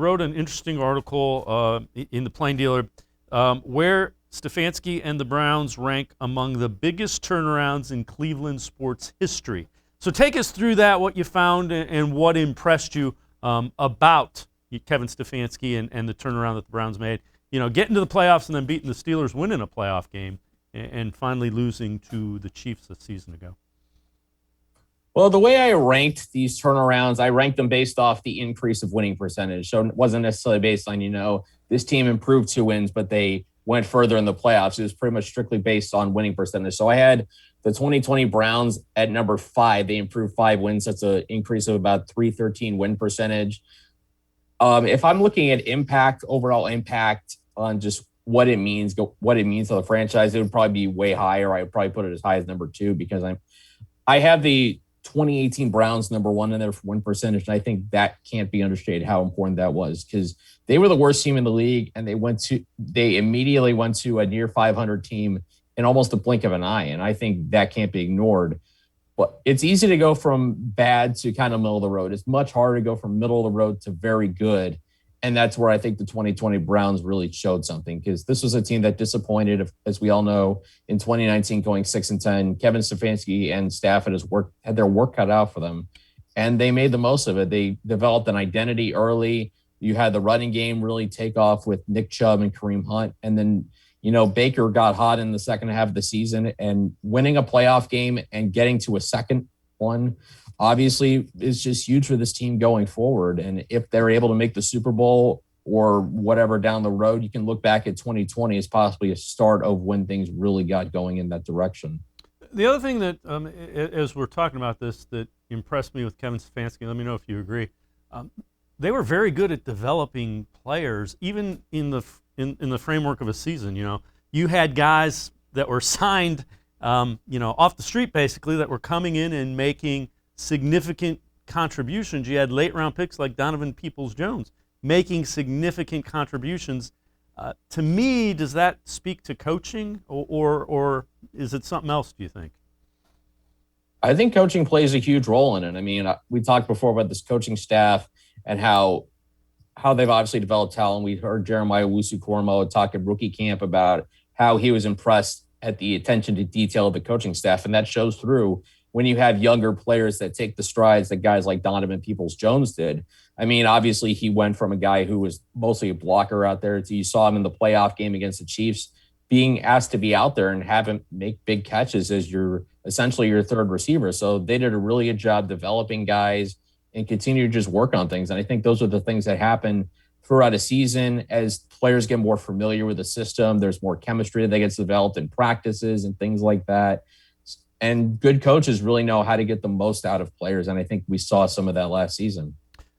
wrote an interesting article in the Plain Dealer where Stefanski and the Browns rank among the biggest turnarounds in Cleveland sports history. So take us through that, what you found and what impressed you about Kevin Stefanski and the turnaround that the Browns made. Getting to the playoffs and then beating the Steelers, winning a playoff game, and finally losing to the Chiefs a season ago. Well, the way I ranked these turnarounds, I ranked them based off the increase of winning percentage. So it wasn't necessarily based on, this team improved 2 wins, but they went further in the playoffs. It was pretty much strictly based on winning percentage. So I had the 2020 Browns at number 5. They improved 5 wins. That's an increase of about 313 win percentage. If I'm looking at overall impact on just what it means to the franchise, it would probably be way higher. I would probably put it as high as number 2 because I have the 2018 Browns number 1 in their win percentage, and I think that can't be understated how important that was because they were the worst team in the league, and they immediately went to a near 500 team in almost a blink of an eye, and I think that can't be ignored. But it's easy to go from bad to kind of middle of the road. It's much harder to go from middle of the road to very good. And that's where I think the 2020 Browns really showed something because this was a team that disappointed, as we all know, in 2019 going 6-10. Kevin Stefanski and staff had their work cut out for them, and they made the most of it. They developed an identity early. You had the running game really take off with Nick Chubb and Kareem Hunt, and then Baker got hot in the second half of the season, and winning a playoff game and getting to a second one obviously is just huge for this team going forward. And if they're able to make the Super Bowl or whatever down the road, you can look back at 2020 as possibly a start of when things really got going in that direction. The other thing that, as we're talking about this, that impressed me with Kevin Stefanski, let me know if you agree, they were very good at developing players, even in the framework of a season. You had guys that were signed, off the street basically, that were coming in and making significant contributions. You had late round picks like Donovan Peoples-Jones making significant contributions. To me, does that speak to coaching or is it something else, do you think? I think coaching plays a huge role in it. I mean, we talked before about this coaching staff and how they've obviously developed talent. We heard Jeremiah Owusu-Koramoah talk at rookie camp about how he was impressed at the attention to detail of the coaching staff, and that shows through when you have younger players that take the strides that guys like Donovan Peoples-Jones did. I mean, obviously he went from a guy who was mostly a blocker out there to you saw him in the playoff game against the Chiefs being asked to be out there and have him make big catches as essentially your third receiver. So they did a really good job developing guys and continue to just work on things. And I think those are the things that happen throughout a season as players get more familiar with the system. There's more chemistry that gets developed in practices and things like that. And good coaches really know how to get the most out of players. And I think we saw some of that last season.